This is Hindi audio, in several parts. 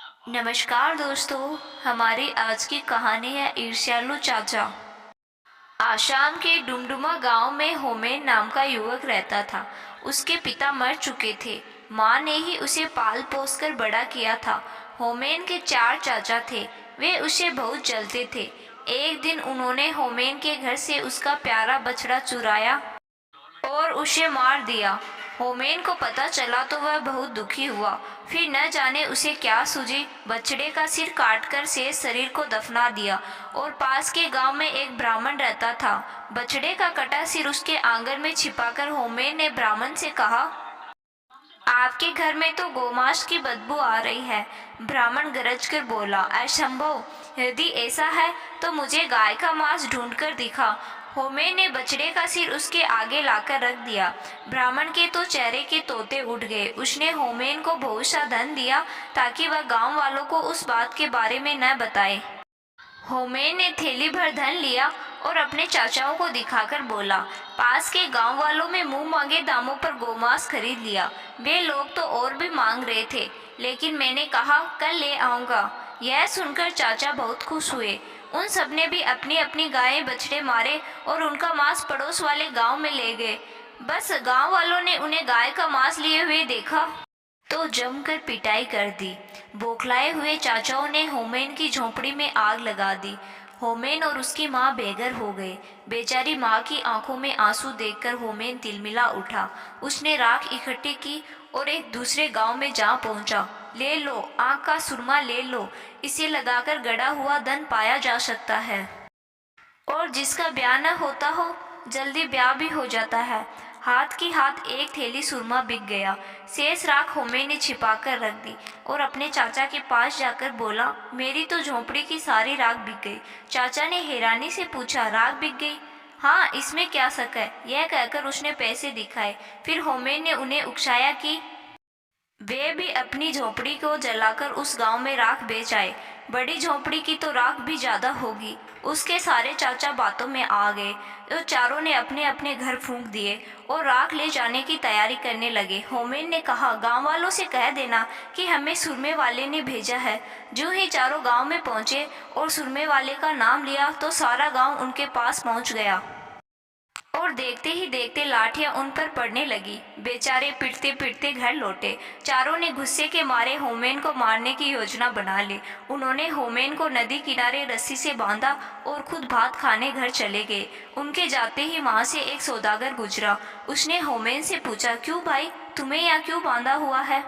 नमस्कार दोस्तों, हमारी आज की कहानी है ईर्ष्यालु चाचा। आसाम के डुमडुमा गांव में होमेन नाम का युवक रहता था। उसके पिता मर चुके थे। माँ ने ही उसे पाल पोस कर बड़ा किया था। होमेन के 4 चाचा थे। वे उसे बहुत जलते थे। एक दिन उन्होंने होमेन के घर से उसका प्यारा बछड़ा चुराया और उसे मार दिया। होमेन को पता चला तो वह बहुत दुखी हुआ। फिर न जाने उसे क्या सूझी, बछड़े का सिर काटकर शेष शरीर को दफना दिया। और पास के गांव में एक ब्राह्मण रहता था। बछड़े का कटा सिर उसके आंगन में छिपाकर होमेन ने ब्राह्मण से कहा, आपके घर में तो गोमांस की बदबू आ रही है। ब्राह्मण गरज कर बोला, असंभव। यदि ऐसा है तो मुझे गाय का मांस ढूंढ कर दिखा। होमेन ने बछड़े का सिर उसके आगे लाकर रख दिया। ब्राह्मण के तो चेहरे के तोते उड़ गए। उसने होमेन को बहुत सा धन दिया ताकि वह गांव वालों को उस बात के बारे में न बताए। होमेन ने थैली भर धन लिया और अपने चाचाओं को दिखाकर बोला, पास के गांव वालों में मुंह मांगे दामों पर गोमांस खरीद लिया। वे लोग तो और भी मांग रहे थे, लेकिन मैंने कहा कल ले आऊंगा। यह सुनकर चाचा बहुत खुश हुए। उन सबने भी अपनी अपनी गायें बछड़े मारे और उनका मांस पड़ोस वाले गांव में ले गए। बस गांव वालों ने उन्हें गाय का मांस लिए हुए देखा तो जमकर पिटाई कर दी। बौखलाए हुए चाचाओं ने होमेन की झोंपड़ी में आग लगा दी। होमेन और उसकी माँ बेघर हो गए। बेचारी माँ की आंखों में आंसू देखकर होमेन तिलमिला उठा। उसने राख इकट्ठी की और एक दूसरे गांव में जा पहुंचा। ले लो, आँख का सुरमा ले लो, इसे लगाकर गड़ा हुआ धन पाया जा सकता है। और जिसका ब्याह न होता हो, जल्दी ब्याह भी हो जाता है। हाथ की हाथ एक थैली सुरमा बिक गया। शेष राख होमे ने छिपा कर रख दी और अपने चाचा के पास जाकर बोला, मेरी तो झोंपड़ी की सारी राख बिक गई। चाचा ने हैरानी से पूछा, राख बिक गई? हाँ, इसमें क्या शक है। यह कहकर उसने पैसे दिखाए। फिर होमे ने उन्हें उकसाया कि वे भी अपनी झोपड़ी को जलाकर उस गांव में राख बेच आए। बड़ी झोपड़ी की तो राख भी ज्यादा होगी। उसके सारे चाचा बातों में आ गए। तो चारों ने अपने अपने घर फूंक दिए और राख ले जाने की तैयारी करने लगे। होमेन ने कहा, गांव वालों से कह देना कि हमें सुरमे वाले ने भेजा है। जो ही चारों गांव में पहुंचे और सुरमे वाले का नाम लिया तो सारा गांव उनके पास पहुंच गया और देखते ही देखते लाठियां उन पर पड़ने लगी। बेचारे पिटते पिटते घर लौटे। चारों ने गुस्से के मारे होमेन को मारने की योजना बना ली। उन्होंने होमेन को नदी किनारे रस्सी से बांधा और खुद भात खाने घर चले गए। उनके जाते ही वहां से एक सौदागर गुजरा। उसने होमेन से पूछा, क्यों भाई, तुम्हें यहाँ क्यों बांधा हुआ है?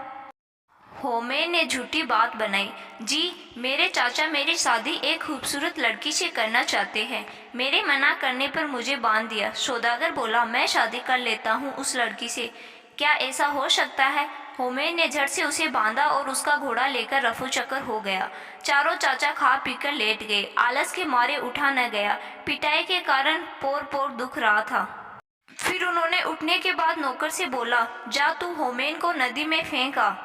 होमेन ने झूठी बात बनाई। जी, मेरे चाचा मेरी शादी एक खूबसूरत लड़की से करना चाहते हैं। मेरे मना करने पर मुझे बांध दिया। सौदागर बोला, मैं शादी कर लेता हूँ उस लड़की से। क्या ऐसा हो सकता है? होमेन ने झट से उसे बांधा और उसका घोड़ा लेकर रफू चक्कर हो गया। चारों चाचा खा पीकर लेट गए। आलस के मारे उठा न गया। पिटाई के कारण पोर पोर दुख रहा था। फिर उन्होंने उठने के बाद नौकर से बोला, जा तू होमेन को नदी में फेंका।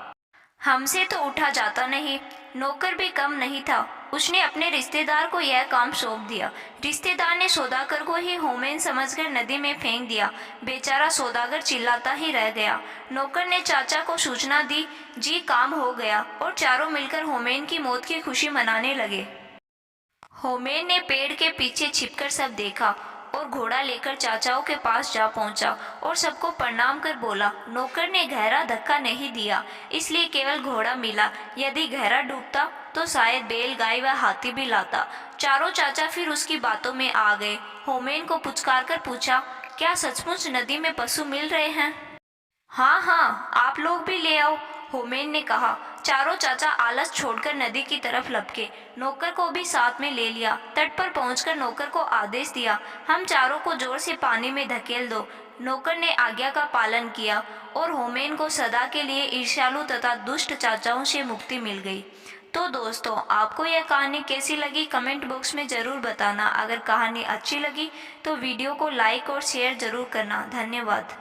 हमसे तो उठा जाता नहीं। नौकर भी कम नहीं था। उसने अपने रिश्तेदार को यह काम सौंप दिया। रिश्तेदार ने सौदागर को ही होमेन समझकर नदी में फेंक दिया। बेचारा सौदागर चिल्लाता ही रह गया। नौकर ने चाचा को सूचना दी। जी, काम हो गया। और चारों मिलकर होमेन की मौत की खुशी मनाने लगे। होमेन ने पेड़ के पीछे छिपकर सब देखा और घोड़ा लेकर चाचाओं के पास जा पहुंचा और सबको प्रणाम कर बोला। नौकर ने गहरा धक्का नहीं दिया, इसलिए केवल घोड़ा मिला। यदि गहरा डूबता तो शायद बैल, गाय व हाथी भी लाता। चारों चाचा फिर उसकी बातों में आ गए। होमेन को पुचकार कर पूछा, क्या सचमुच नदी में पशु मिल रहे हैं? हाँ हाँ, आप लोग भी ले आओ, होमेन ने कहा। चारों चाचा आलस छोड़कर नदी की तरफ लपके। नौकर को भी साथ में ले लिया। तट पर पहुंचकर नौकर को आदेश दिया, हम चारों को जोर से पानी में धकेल दो। नौकर ने आज्ञा का पालन किया और होमेन को सदा के लिए ईर्ष्यालु तथा दुष्ट चाचाओं से मुक्ति मिल गई। तो दोस्तों, आपको यह कहानी कैसी लगी कमेंट बॉक्स में ज़रूर बताना। अगर कहानी अच्छी लगी तो वीडियो को लाइक और शेयर ज़रूर करना। धन्यवाद।